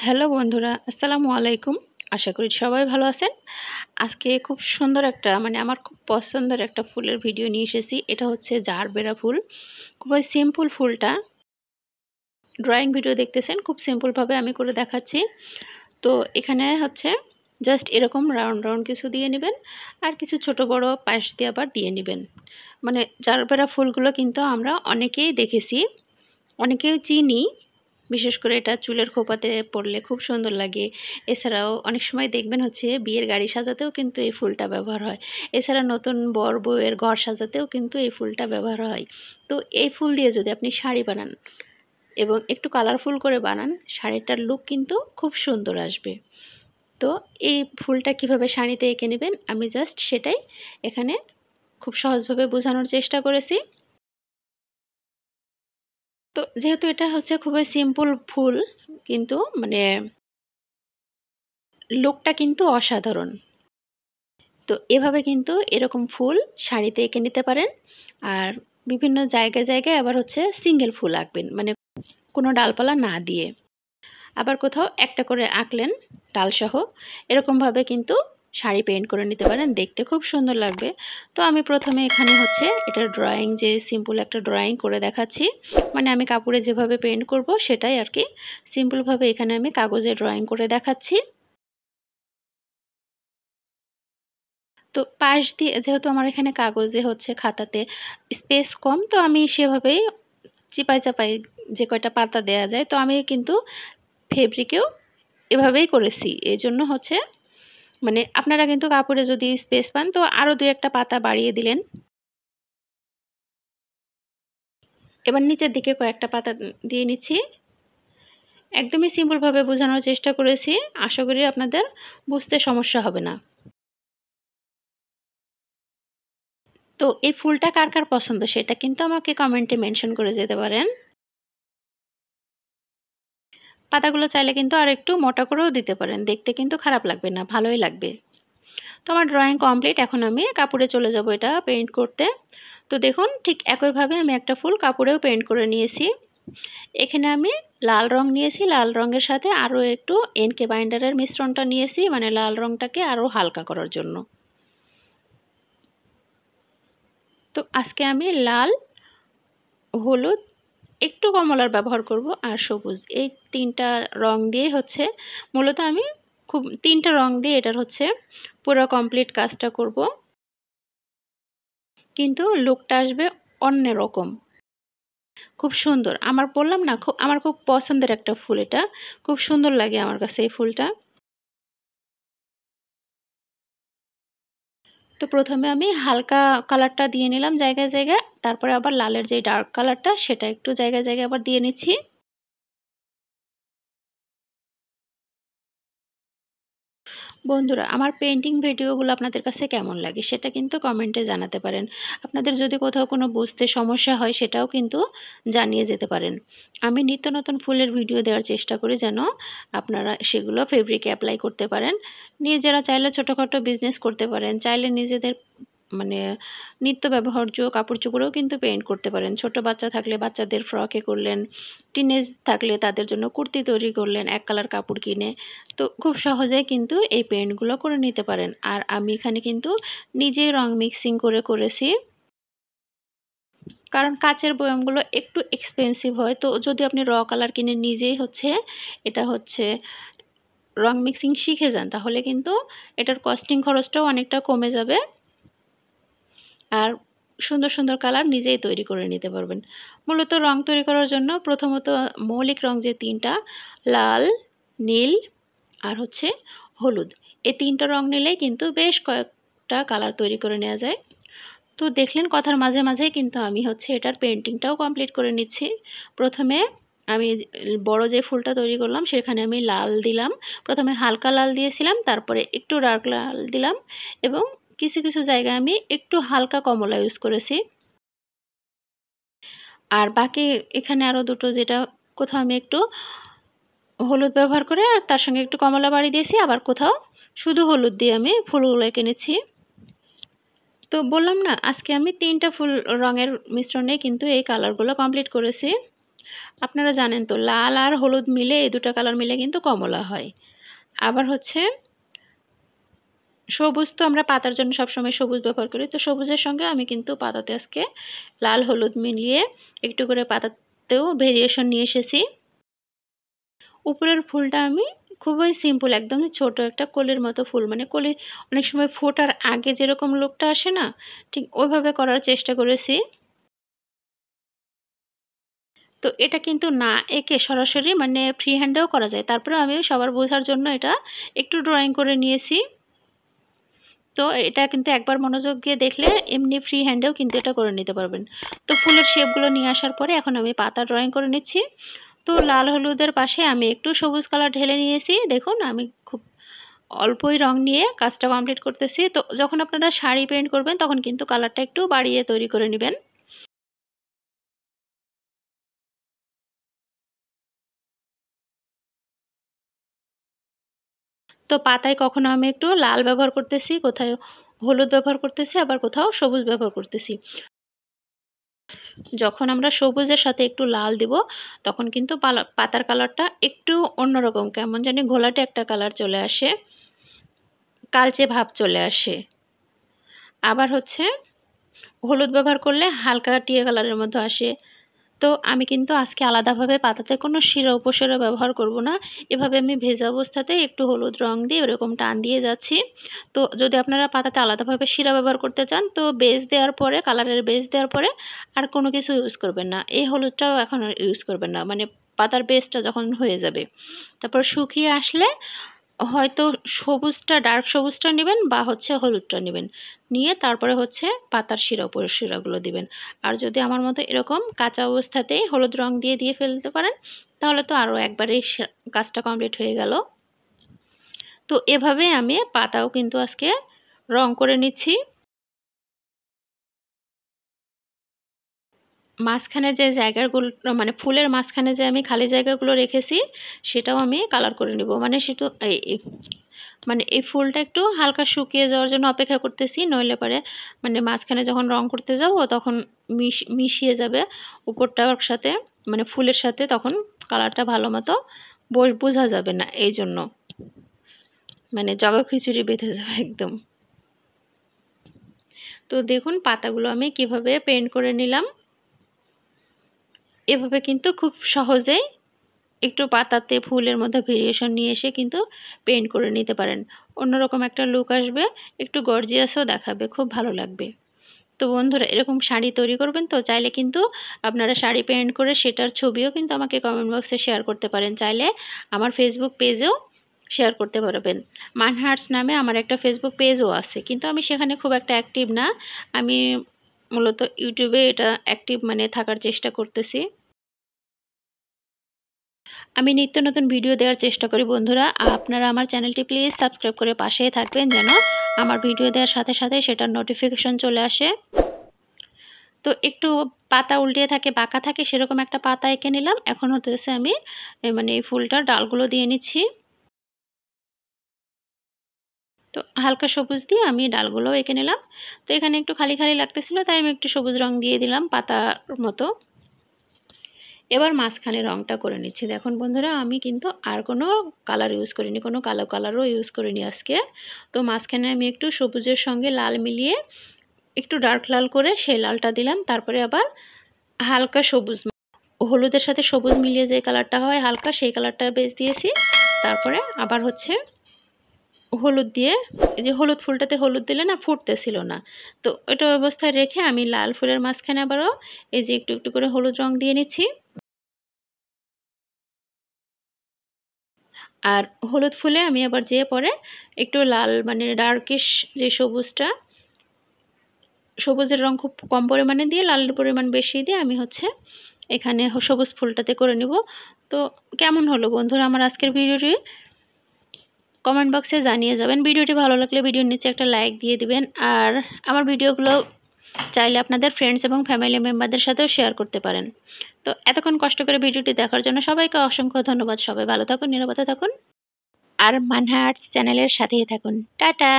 Hello বন্ধুরা, আসসালামু আলাইকুম। আশা করি সবাই ভালো আছেন। আজকে খুব সুন্দর একটা আমার খুব পছন্দের একটা ফুলের ভিডিও নিয়ে এসেছি। এটা হচ্ছে জারবেরা ফুল। খুবই সিম্পল ফুলটা। ড্রয়িং ভিডিও দেখতেছেন, খুব সিম্পলভাবে আমি করে দেখাচ্ছি। তো এখানে হচ্ছে জাস্ট এরকম রাউন্ড রাউন্ড কিছু দিয়ে নেবেন, আর কিছু ছোট বড় পাশ দিয়ে আবার দিয়ে নেবেন। জারবেরা ফুলগুলো কিন্তু আমরা অনেকেই দেখেছি, অনেকেই চিনি। বিশেষ করে এটা চুলের খোঁপাতে পড়লে খুব সুন্দর লাগে। এছাড়াও অনেক সময় দেখবেন হচ্ছে বিয়ের গাড়ি সাজাতেও কিন্তু এই ফুলটা ব্যবহার হয়। এছাড়া নতুন বর বউয়ের ঘর সাজাতেও কিন্তু এই ফুলটা ব্যবহার হয়। তো এই ফুল দিয়ে যদি আপনি শাড়ি বানান এবং একটু কালারফুল করে বানান, শাড়িটার লুক কিন্তু খুব সুন্দর আসবে। তো এই ফুলটা কিভাবে শাড়িতে এঁকে নেবেন, আমি জাস্ট সেটাই এখানে খুব সহজভাবে বোঝানোর চেষ্টা করেছি। তো যেহেতু এটা হচ্ছে খুবই সিম্পল ফুল, কিন্তু লুকটা কিন্তু অসাধারণ। তো এভাবে কিন্তু এরকম ফুল শাড়িতে এঁকে নিতে পারেন। আর বিভিন্ন জায়গায় জায়গায় আবার হচ্ছে সিঙ্গেল ফুল আঁকবেন, কোনো ডালপালা না দিয়ে। আবার কোথাও একটা করে আঁকলেন ডালসহ। এরকমভাবে কিন্তু শাড়ি পেইন্ট করে নিতে পারেন, দেখতে খুব সুন্দর লাগবে। তো আমি প্রথমে এখানে হচ্ছে এটা ড্রয়িং, যে সিম্পল একটা ড্রয়িং করে দেখাচ্ছি। আমি কাপড়ে যেভাবে পেইন্ট করব সেটাই আর কি সিম্পলভাবে এখানে আমি কাগজে ড্রয়িং করে দেখাচ্ছি। তো পাশ দিয়ে যেহেতু আমার এখানে কাগজে হচ্ছে খাতাতে স্পেস কম, তো আমি সেভাবেই চিপায় চাপায় যে কয়টা পাতা দেয়া যায়, তো আমি কিন্তু ফেব্রিকেও এভাবেই করেছি। এজন্য হচ্ছে আপনারা কিন্তু কাপড়ে যদি স্পেস পান তো আরও ২-১ টা পাতা বাড়িয়ে দিলেন। এবার নিচের দিকে কয়েকটা পাতা দিয়ে নিচ্ছি। একদমই সিম্পলভাবে বোঝানোর চেষ্টা করেছি। আশা করি আপনাদের বুঝতে সমস্যা হবে না। তো এই ফুলটা কার কার পছন্দ সেটা কিন্তু আমাকে কমেন্টে মেনশন করে যেতে পারেন। পাতাগুলো চাইলে কিন্তু আরেকটু মোটা করেও দিতে পারেন। দেখতে কিন্তু খারাপ লাগবে না, ভালোই লাগবে। তো আমার ড্রয়িং কমপ্লিট। এখন আমি কাপড়ে চলে যাব এটা পেইন্ট করতে। তো দেখুন ঠিক একইভাবে আমি একটা ফুল কাপড়েও পেইন্ট করে নিয়েছি। এখানে আমি লাল রং নিয়েছি। লাল রঙের সাথে আরও একটু এনকে বাইন্ডারের মিশ্রণটা নিয়েছি, লাল রংটাকে আরও হালকা করার জন্য। তো আজকে আমি লাল, হলুদ, একটু কমলার ব্যবহার করব আর সবুজ। এই ৩টা রং দিয়ে হচ্ছে মূলত আমি ৩টা রং দিয়ে এটার হচ্ছে পুরো কমপ্লিট কাজটা করব। কিন্তু লুকটা আসবে অন্যরকম। খুব সুন্দর। বললাম না, আমার খুব পছন্দের একটা ফুল এটা। খুব সুন্দর লাগে আমার কাছে এই ফুলটা। তো প্রথমে আমি হালকা কালারটা দিয়ে নিলাম জায়গায় জায়গায়। তারপরে আবার লালের যে ডার্ক কালারটা সেটা একটু জায়গায় জায়গায় আবার দিয়ে নিচ্ছি। বন্ধুরা, আমার পেইন্টিং ভিডিওগুলো আপনাদের কাছে কেমন লাগে সেটা কিন্তু কমেন্টে জানাতে পারেন। আপনাদের যদি কোথাও কোনো বুঝতে সমস্যা হয় সেটাও কিন্তু জানিয়ে যেতে পারেন। আমি নিত্য নতুন ফুলের ভিডিও দেওয়ার চেষ্টা করি যেন আপনারা সেগুলো ফেব্রিকে অ্যাপ্লাই করতে পারেন। নিজেরা চাইলে ছোটোখাটো বিজনেস করতে পারেন। চাইলে নিজেদের মানে নিত্য ব্যবহার্য কাপড়-চোপড়েও কিন্তু পেইন্ট করতে পারেন। ছোট বাচ্চা থাকলে বাচ্চাদের ফ্রকে করলেন, টিনেজ থাকলে তাদের জন্য কুর্তি তৈরি করলেন এক কালার কাপড় কিনে। তো খুব সহজেই কিন্তু এই পেইন্টগুলো করে নিতে পারেন। আর আমি এখানে কিন্তু নিজেই রং মিক্সিং করে করেছি। কারণ কাঁচের বয়ামগুলো একটু এক্সপেন্সিভ হয়। তো যদি আপনি কালার কিনে নিজেই এটা রং মিক্সিং শিখে যান তাহলে কিন্তু এটার কস্টিং খরচটাও অনেকটা কমে যাবে। আর সুন্দর সুন্দর কালার নিজেই তৈরি করে নিতে পারবেন। মূলত রং তৈরি করার জন্য প্রথমত মৌলিক রং যে ৩টা, লাল, নীল আর হলুদ। এই ৩টা রং নিলেই কিন্তু বেশ কয়েকটা কালার তৈরি করে নেওয়া যায়। তো দেখলেন কথার মাঝে মাঝেই কিন্তু আমি এটার পেইন্টিংটাও কমপ্লিট করে নিচ্ছি। প্রথমে আমি বড় যে ফুলটা তৈরি করলাম সেখানে আমি লাল দিলাম। প্রথমে হালকা লাল দিয়েছিলাম, তারপরে একটু ডার্ক লাল দিলাম এবং কিছু কিছু জায়গায় আমি একটু হালকা কমলা ইউজ করেছি। আর বাকি এখানে আরও দুটো, যেটা কোথাও আমি একটু হলুদ ব্যবহার করে আর তার সঙ্গে একটু কমলা বাড়ি দিয়েছি, আবার কোথাও শুধু হলুদ দিয়ে আমি ফুলগুলো এঁকে নিচ্ছি। তো বললাম না, আজকে আমি ৩টা ফুল রঙের মিশ্রণে কিন্তু এই কালারগুলো কমপ্লিট করেছি। আপনারা জানেন তো লাল আর হলুদ মিলে এই দুটো কালার মিলে কিন্তু কমলা হয়। আবার হচ্ছে সবুজ তো আমরা পাতার জন্য সবসময় সবুজ ব্যবহার করি, তো সবুজের সঙ্গে আমি কিন্তু পাতাতে আজকে লাল হলুদ মিলিয়ে একটু করে পাতাতেও ভেরিয়েশন নিয়ে এসেছি। উপরের ফুলটা আমি খুবই সিম্পল, একদমই ছোট একটা কলির মতো ফুল, মানে কলি অনেক সময় ফোটার আগে যেরকম লুকটা আসে না, ঠিক ওইভাবে করার চেষ্টা করেছি। তো এটা কিন্তু না এঁকে সরাসরি মানে ফ্রি হ্যান্ডেও করা যায়, তারপরে আমি সবার বোঝার জন্য এটা একটু ড্রয়িং করে নিয়েছি। তো এটা কিন্তু একবার মনোযোগ দিয়ে দেখলে এমনি ফ্রি হ্যান্ডেও কিন্তু এটা করে নিতে পারবেন। তো ফুলের শেপগুলো নিয়ে আসার পরে এখন আমি পাতা ড্রয়িং করে নিচ্ছি। তো লাল হলুদের পাশে আমি একটু সবুজ কালার ঢেলে নিয়েছি। দেখুন আমি খুব অল্পই রং নিয়ে কাজটা কমপ্লিট করতেছি। তো যখন আপনারা শাড়ি পেইন্ট করবেন তখন কিন্তু কালারটা একটু বাড়িয়ে তৈরি করে নেবেন। তো পাতায় কখনো আমি একটু লাল ব্যবহার করতেছি, কোথাও হলুদ ব্যবহার করতেছি, আবার কোথাও সবুজ ব্যবহার করতেছি। যখন আমরা সবুজের সাথে একটু লাল দিব তখন কিন্তু পাতার কালারটা একটু অন্যরকম, কেমন জানি ঘোলাটে একটা কালার চলে আসে, কালচে ভাব চলে আসে। আবার হচ্ছে হলুদ ব্যবহার করলে হালকা টিয়া কালারের মধ্যে আসে। তো আমি কিন্তু আজকে আলাদাভাবে পাতাতে কোনো শিরা উপশিরা ব্যবহার করব না। এভাবে আমি ভেজা অবস্থাতেই একটু হলুদ রং দিয়ে এরকম টান দিয়ে যাচ্ছি। তো যদি আপনারা পাতাতে আলাদাভাবে শিরা ব্যবহার করতে চান তো বেস দেওয়ার পরে, কালারের বেস দেওয়ার পরে আর কোনো কিছু ইউজ করবেন না। এই হলুদটাও এখন ইউজ করবেন না, মানে পাতার বেসটা যখন হয়ে যাবে। তারপর শুকিয়ে আসলে হয়তো সবুজটা, ডার্ক সবুজটা নেবেন বা হচ্ছে হলুদটা নেবেন, নিয়ে তারপরে হচ্ছে পাতার শিরা উপরের শিরাগুলো দিবেন। আর যদি আমার মতো এরকম কাঁচা অবস্থাতেই হলুদ রং দিয়ে ফেলতে পারেন তাহলে তো আরও একবারেই কাজটা কমপ্লিট হয়ে গেল। তো এভাবে আমি পাতাও কিন্তু আজকে রং করে নিচ্ছি। মাঝখানে যে জায়গাগুলো মানে ফুলের মাঝখানে যে আমি খালি জায়গাগুলো রেখেছি সেটাও আমি কালার করে নেব, মানে সেটা মানে এই ফুলটা একটু হালকা শুকিয়ে যাওয়ার জন্য অপেক্ষা করতেছি, নইলে পরে মানে মাঝখানে যখন রং করতে যাব তখন মিশিয়ে যাবে উপরটার সাথে, মানে ফুলের সাথে, তখন কালারটা ভালো মতো বোঝা যাবে না, এই জন্য মানে জগা খিচুড়ি বেঁধে যাবে একদম। তো দেখুন পাতাগুলো আমি কিভাবে পেইন্ট করে নিলাম। এভাবে কিন্তু খুব সহজেই একটু পাতাতে ফুলের মধ্যে ভেরিয়েশন নিয়ে এসে কিন্তু পেইন্ট করে নিতে পারেন। অন্যরকম একটা লুক আসবে, একটু গর্জিয়াসও দেখাবে, খুব ভালো লাগবে। তো বন্ধুরা এরকম শাড়ি তৈরি করবেন তো চাইলে কিন্তু আপনারা শাড়ি পেইন্ট করে সেটার ছবিও কিন্তু আমাকে কমেন্ট বক্সে শেয়ার করতে পারেন। চাইলে আমার ফেসবুক পেজেও শেয়ার করতে পারবেন। মানহার্টস নামে আমার একটা ফেসবুক পেজও আছে, কিন্তু আমি সেখানে খুব একটা অ্যাক্টিভ না। আমি মূলত ইউটিউবে এটা অ্যাক্টিভ মানে থাকার চেষ্টা করতেছি। আমি নিত্য নতুন ভিডিও দেওয়ার চেষ্টা করি বন্ধুরা। আপনারা আমার চ্যানেলটি প্লিজ সাবস্ক্রাইব করে পাশেই থাকবেন যেন আমার ভিডিও দেওয়ার সাথে সাথে সেটার নোটিফিকেশন চলে আসে। তো একটু পাতা উল্টিয়ে থাকে, বাঁকা থাকে, সেরকম একটা পাতা এঁকে নিলাম। এখন হতেছে আমি মানে এই ফুলটার ডালগুলো দিয়ে নিচ্ছি। তো হালকা সবুজ দিয়ে আমি ডালগুলোও এঁকে নিলাম। তো এখানে একটু খালি খালি লাগতেছিল তাই আমি একটু সবুজ রং দিয়ে দিলাম পাতার মতো। এবার মাঝখানে রংটা করে নিচ্ছি। দেখুন বন্ধুরা আমি কিন্তু আর কোনো কালার ইউজ করিনি, কোনো কালো কালারও ইউজ করিনি আজকে। তো মাঝখানে আমি একটু সবুজের সঙ্গে লাল মিলিয়ে একটু ডার্ক লাল করে সেই লালটা দিলাম। তারপরে আবার হালকা সবুজ, হলুদের সাথে সবুজ মিলিয়ে যে কালারটা হয় হালকা, সেই কালারটা বেশ দিয়েছি। তারপরে আবার হচ্ছে হলুদ দিয়ে, এই যে হলুদ ফুলটাতে হলুদ দিলে না ফুটতেছিল না, তো ওইটা অবস্থায় রেখে আমি লাল ফুলের মাঝখানে আবারও এই যে একটু একটু করে হলুদ রং দিয়ে নিচ্ছি। আর হলুদ ফুলে আমি আবার যেয়ে পরে একটু লাল মানে ডার্কিশ যে সবুজটা, সবুজের রং খুব কম পরিমাণে দিয়ে লালের পরিমাণ বেশি দিয়ে আমি হচ্ছে এখানে সবুজ ফুলটাতে করে নিব। তো কেমন হলো বন্ধুরা আমার আজকের ভিডিওটি কমেন্ট বক্সে জানিয়ে যাবেন। ভিডিওটি ভালো লাগলে ভিডিওর নিচে একটা লাইক দিয়ে দিবেন। আর আমার ভিডিওগুলো চাইলে আপনাদের ফ্রেন্ডস এবং ফ্যামিলি মেম্বারদের সাথেও শেয়ার করতে পারেন। তো এতক্ষণ কষ্ট করে ভিডিওটি দেখার জন্য সবাইকে অসংখ্য ধন্যবাদ। সবাই ভালো থাকুন, নিরাপদে থাকুন আর মানহার্টস চ্যানেলের সাথেই থাকুন। টাটা।